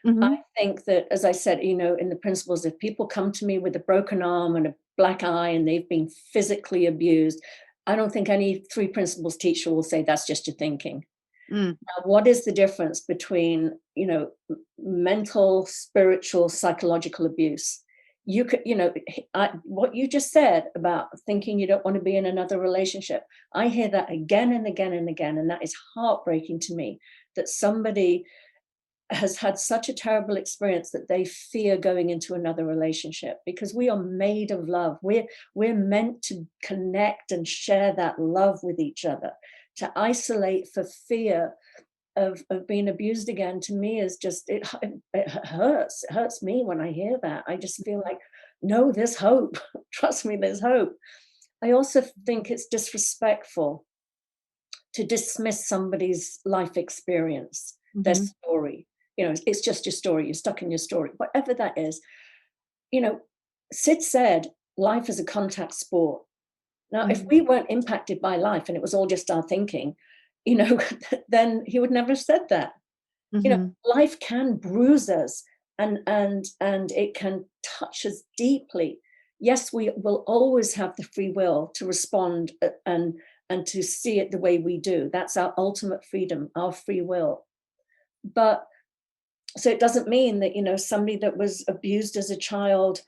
I Mhm. think that, as I said, in the principles, if people come to me with a broken arm and a black eye and they've been physically abused, I don't think any three principles teacher will say that's just your thinking. Mm. Now, what is the difference between, mental, spiritual, psychological abuse? You could, what you just said about thinking you don't want to be in another relationship, I hear that again and again and again, and that is heartbreaking to me, that somebody has had such a terrible experience that they fear going into another relationship, because we are made of love. We're meant to connect and share that love with each other. To isolate for fear of being abused again, to me, is just, it hurts. It hurts me when I hear that. I just feel like, no, there's hope. Trust me, there's hope. I also think it's disrespectful to dismiss somebody's life experience, their Mhm. story. It's just your story. You're stuck in your story, whatever that is. Sid said life is a contact sport. Now, if Mhm. we weren't impacted by life and it was all just our thinking, then he would never have said that. Mhm. Life can bruise us, and it can touch us deeply. Yes, we will always have the free will to respond, and to see it the way we do. That's our ultimate freedom, our free will. But so it doesn't mean that somebody that was abused as a child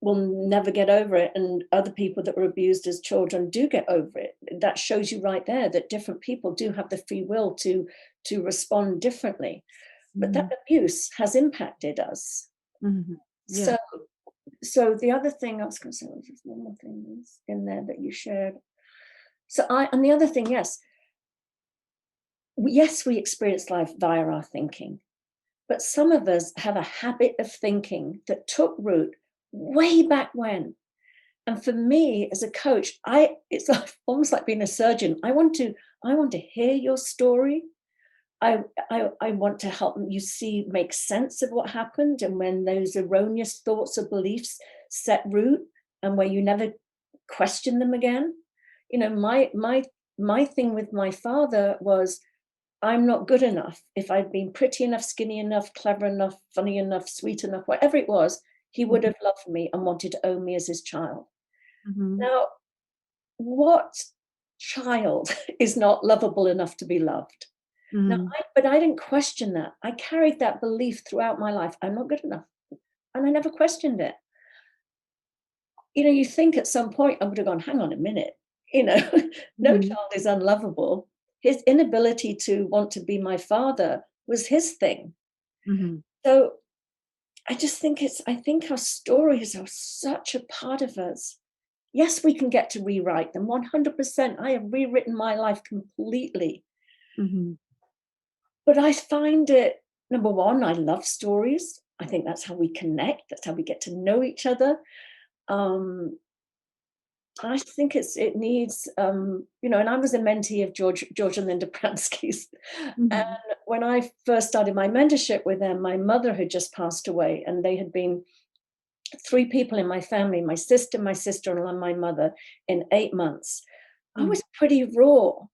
will never get over it, and other people that were abused as children do get over it. That shows you right there that different people do have the free will to respond differently. But that Mhm. abuse has impacted us. Mhm. Yeah. So the other thing I was going to say, was just one more thing was in there that you shared. And the other thing, yes, we experience life via our thinking. But some of us have a habit of thinking that took root way back when. And for me as a coach, it's like, almost like being a surgeon. I want to hear your story. I want to help you make sense of what happened, and when those erroneous thoughts or beliefs set root, and where you never question them again. My thing with my father was, I'm not good enough. If I'd been pretty enough, skinny enough, clever enough, funny enough, sweet enough, whatever it was, he would have loved me and wanted to own me as his child. Mhm. Now, what child is not lovable enough to be loved? Now, Mhm. but I didn't question that. I carried that belief throughout my life. I'm not good enough. And I never questioned it. You know, you think at some point I would have gone, hang on a minute, you know, no Mhm. child is unlovable. His inability to want to be my father was his thing. Mhm. So I just think I think our stories are such a part of us. Yes, we can get to rewrite them 100%. I have rewritten my life completely. Mhm. But I find it, number one, I love stories. I think that's how we connect. That's how we get to know each other. Um, I think it needs, you know, and I was a mentee of George and Linda Pransky's. And Mhm. when I first started my mentorship with them, my mother had just passed away, and they had been 3 people in my family, my sister-in-law, and my mother, in 8 months. I Mm. was pretty raw.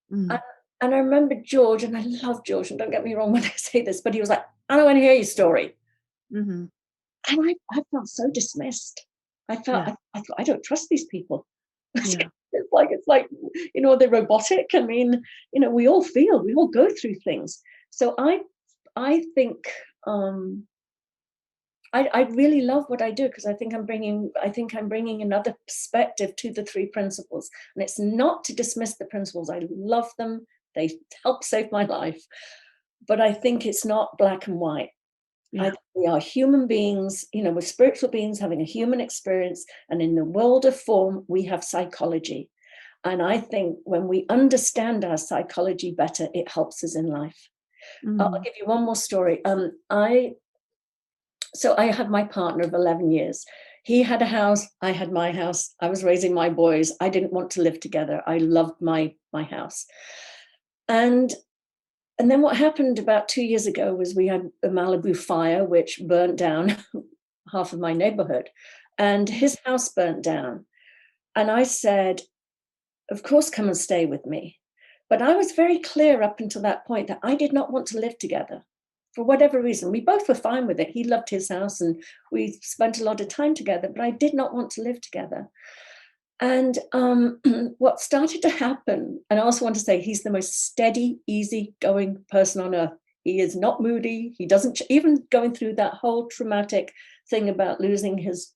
And, Mm. and I remember George, and I love George, and don't get me wrong when I say this, but he was like, I don't want to hear your story. Mhm. And I felt so dismissed. Yeah. I thought, I don't trust these people. Yeah. It's like, you know, they're robotic. I mean, you know, we all go through things. So I think I really love what I do, because I think I'm bringing another perspective to the 3 principles. And it's not to dismiss the principles. I love them. They help save my life. But I think it's not black and white. Yeah. We are human beings, you know, we're spiritual beings having a human experience. And in the world of form, we have psychology. And I think when we understand our psychology better, it helps us in life. I'll Mhm. give you one more story. So I had my partner of 11 years. He had a house, I had my house. I was raising my boys. I didn't want to live together. I loved my house. And then what happened about 2 years ago was we had a Malibu fire, which burnt down half of my neighborhood, and his house burnt down. And I said, of course, come and stay with me. But I was very clear up until that point that I did not want to live together for whatever reason. We both were fine with it. He loved his house and we spent a lot of time together, but I did not want to live together. And what started to happen, and I also want to say he's the most steady, easygoing person on earth. He is not moody. He doesn't, even going through that whole traumatic thing about losing his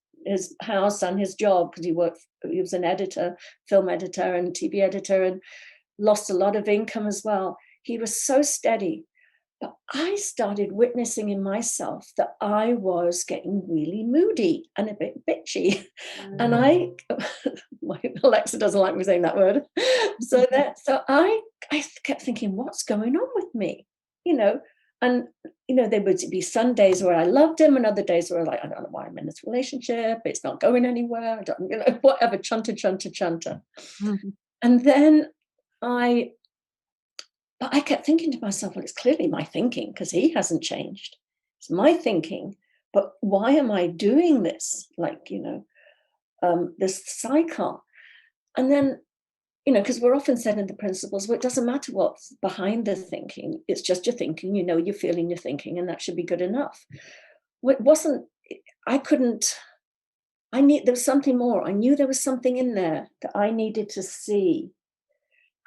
house and his job, because he was an editor, film editor and TV editor, and lost a lot of income as well. He was so steady. But I started witnessing in myself that I was getting really moody and a bit bitchy. And my Alexa doesn't like me saying that word. So I kept thinking, what's going on with me? You know, and you know, there would be some days where I loved him and other days where I don't know why I'm in this relationship. It's not going anywhere. I don't, you know, whatever, chunter, chunter, chunter. Mhm. And then but I kept thinking to myself, well, it's clearly my thinking because he hasn't changed. It's my thinking. But why am I doing this? Like, you know, this cycle. And then, you know, because we're often said in the principles, well, it doesn't matter what's behind the thinking. It's just your thinking, you know, you're feeling your thinking, and that should be good enough. Well, it wasn't, I couldn't, there was something more. I knew there was something in there that I needed to see.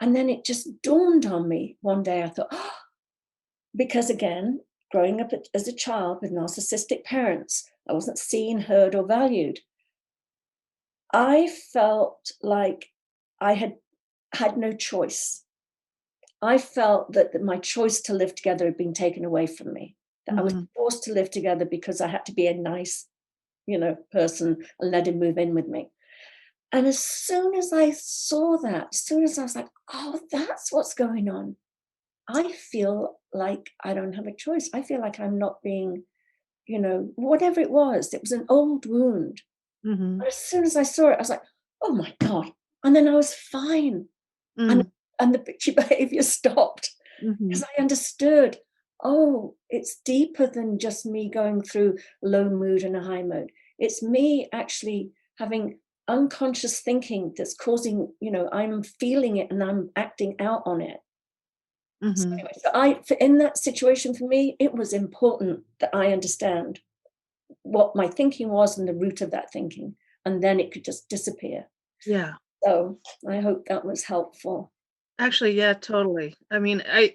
And then it just dawned on me one day. I thought, oh, because again, growing up as a child with narcissistic parents, I wasn't seen, heard, or valued. I felt like I had no choice. I felt that my choice to live together had been taken away from me, that I was Mhm. forced to live together because I had to be a nice, you know, person and let him move in with me. And as soon as I saw that, as soon as I was like, oh, that's what's going on, I feel like I don't have a choice. I feel like I'm not being, you know, whatever it was an old wound. Mhm. But as soon as I saw it, I was like, oh my God. And then I was fine. And, Mm. and the bitchy behavior stopped because Mhm. I understood, oh, it's deeper than just me going through low mood and a high mood. It's me actually having unconscious thinking that's causing, you know, I'm feeling it and I'm acting out on it. So, Mhm. anyway, in that situation for me, it was important that I understand what my thinking was and the root of that thinking, and then it could just disappear. Yeah. So I hope that was helpful. Actually, yeah, totally. I mean, I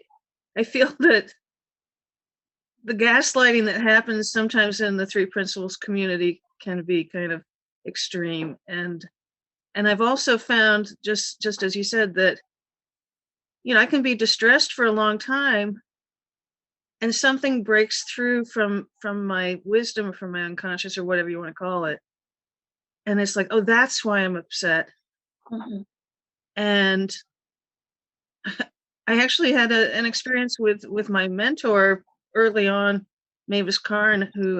feel that the gaslighting that happens sometimes in the three principles community can be kind of extreme, and I've also found, just as you said, that I can be distressed for a long time, and something breaks through from my wisdom or from my unconscious or whatever you want to call it, and it's like, oh, that's why I'm upset. Mhm. And I actually had an experience with my mentor early on, Mavis Karn, who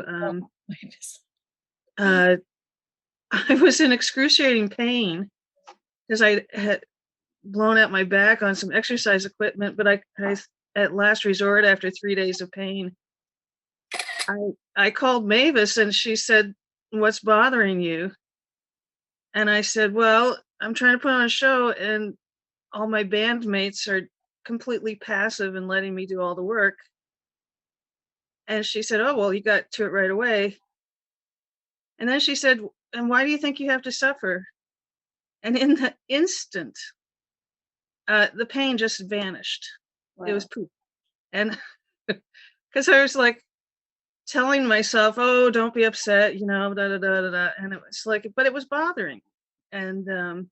uh, I was in excruciating pain because I had blown out my back on some exercise equipment, but I at last resort, after 3 days of pain, I called Mavis and she said, "What's bothering you?" And I said, "Well, I'm trying to put on a show and all my bandmates are completely passive and letting me do all the work." And she said, "Oh, well, you got to it right away." And then she said, "And why do you think you have to suffer?" And in the instant, the pain just vanished. It was Wow. poof. And because I was like telling myself, "Oh, don't be upset," da da da da da. And it was like, but it was bothering. And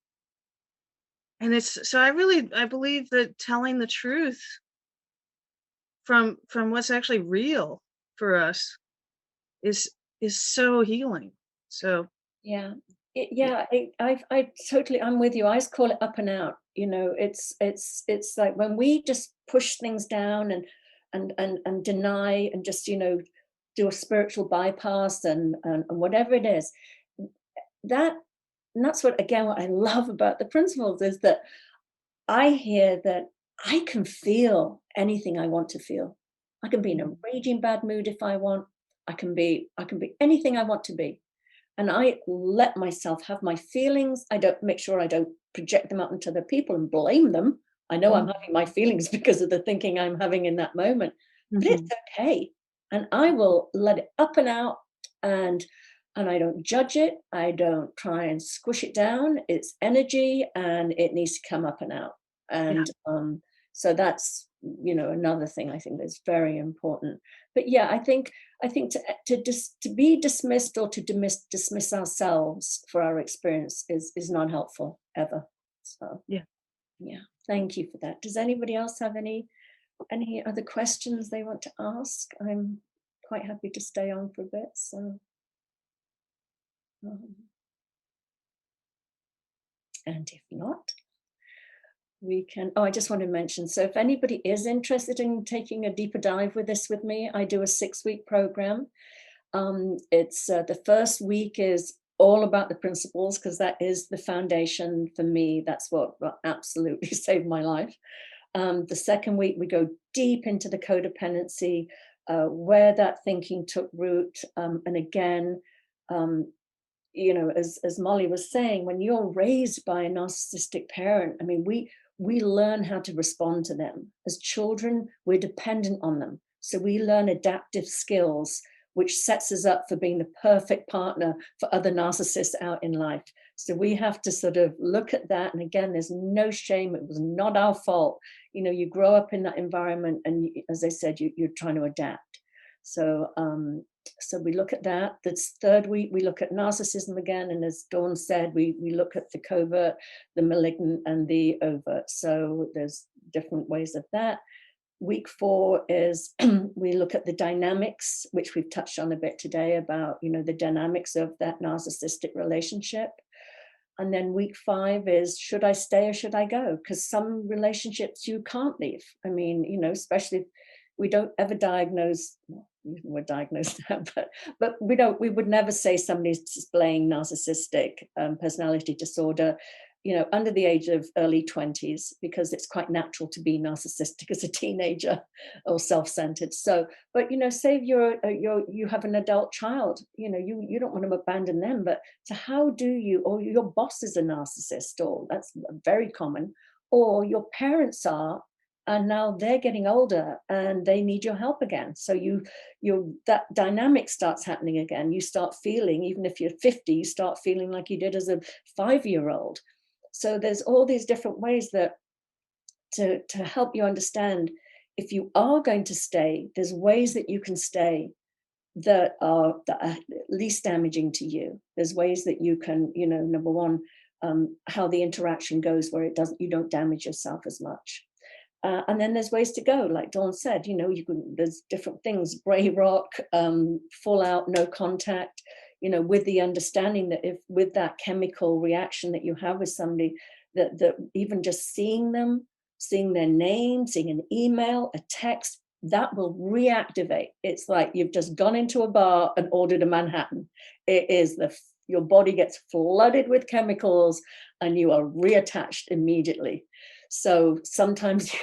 it's so I believe that telling the truth from what's actually real for us is is so healing. So Yeah. yeah. Yeah, I totally, I'm with you. I just call it up and out. It's like when we just push things down and deny and just, do a spiritual bypass and whatever it is, that and that's what, again, what I love about the principles is that I hear that I can feel anything I want to feel. I can be in a raging bad mood if I want. I can be anything I want to be. And I let myself have my feelings. I don't make sure I don't project them out into other people and blame them. I know I'm having my feelings because of the thinking I'm having in that moment, but it's Mhm. okay. And I will let it up and out, and I don't judge it. I don't try and squish it down. It's energy and it needs to come up and out. Yeah. And so that's, another thing I think that's very important. But yeah, I think to be dismissed or to dismiss ourselves for our experience is not helpful ever. So Yeah. yeah, thank you for that. Does anybody else have any other questions they want to ask? I'm quite happy to stay on for a bit. So um, and if not, we can. Oh, I just want to mention. So if anybody is interested in taking a deeper dive with this with me, I do a 6-week program. It's the first week is all about the principles because that is the foundation for me. That's what absolutely saved my life. The second week, we go deep into the codependency, where that thinking took root. And again, um, as Molly was saying, when you're raised by a narcissistic parent, I mean, we learn how to respond to them. As children, we're dependent on them. So we learn adaptive skills, which sets us up for being the perfect partner for other narcissists out in life. So we have to sort of look at that. And again, there's no shame. It was not our fault. You grow up in that environment, and as I said, you're trying to adapt. So so we look at that. This third week, we look at narcissism again. And as Dawn said, we look at the covert, the malignant, and the overt. So there's different ways of that. Week 4 is we look at the dynamics, which we've touched on a bit today about, the dynamics of that narcissistic relationship. And then week 5 is, should I stay or should I go? Because some relationships you can't leave. I mean, especially if we don't ever diagnose, we're diagnosed now, but we would never say somebody's displaying narcissistic personality disorder, under the age of early 20s, because it's quite natural to be narcissistic as a teenager or self-centered. So, but say you have an adult child, you don't want to abandon them, but so how do you, or your boss is a narcissist, or that's very common, or your parents are, and now they're getting older and they need your help again. So that dynamic starts happening again. You start feeling, even if you're 50, you start feeling like you did as a 5-year-old. So there's all these different ways that to help you understand, if you are going to stay, there's ways that you can stay that are least damaging to you. There's ways that you can, number one, how the interaction goes where you don't damage yourself as much. And then there's ways to go, like Dawn said, there's different things, Bray Rock, full out, no contact, with the understanding that if with that chemical reaction that you have with somebody, that even just seeing them, seeing their name, seeing an email, a text, that will reactivate. It's like you've just gone into a bar and ordered a Manhattan. It is your body gets flooded with chemicals and you are reattached immediately. So sometimes,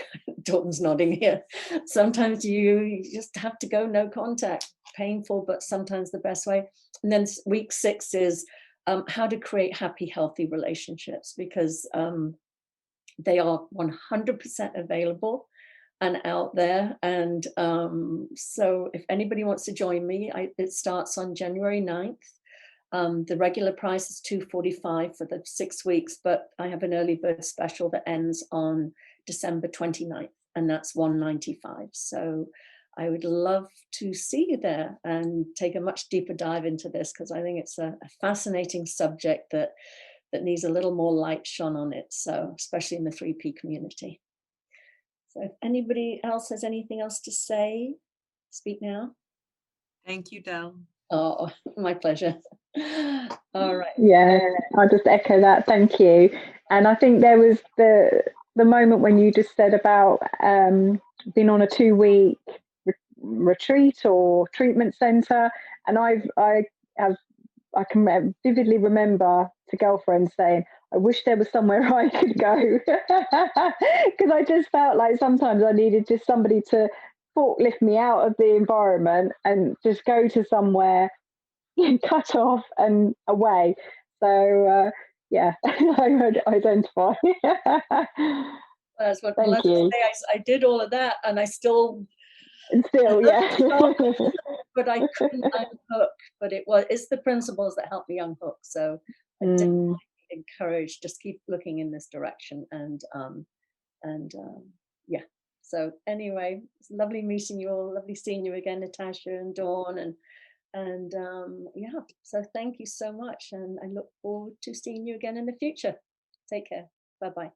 Dawn's nodding here, sometimes you just have to go no contact, painful, but sometimes the best way. And then week 6 is how to create happy, healthy relationships, because they are 100% available and out there. And so if anybody wants to join me, it starts on January 9th. The regular price is $245 for the 6 weeks, but I have an early bird special that ends on December 29th, and that's $195. So I would love to see you there and take a much deeper dive into this, because I think it's a fascinating subject that needs a little more light shone on it. So especially in the 3P community. So if anybody else has anything else to say, speak now. Thank you, Del. Oh, my pleasure. All right. Yeah, I'll just echo that. Thank you. And I think there was the moment when you just said about being on a 2-week retreat or treatment center, and I can vividly remember to girlfriends saying, I wish there was somewhere I could go, because I just felt like sometimes I needed just somebody to forklift me out of the environment and just go to somewhere cut off and away. So yeah, I identify. That's what Thank you. I did all of that, and I still, yeah. but I couldn't unhook. But it's the principles that help me unhook. So I definitely encourage, just keep looking in this direction, and yeah. So anyway, it's lovely meeting you all. Lovely seeing you again, Natasha and Dawn, and yeah. So thank you so much, and I look forward to seeing you again in the future. Take care. Bye bye.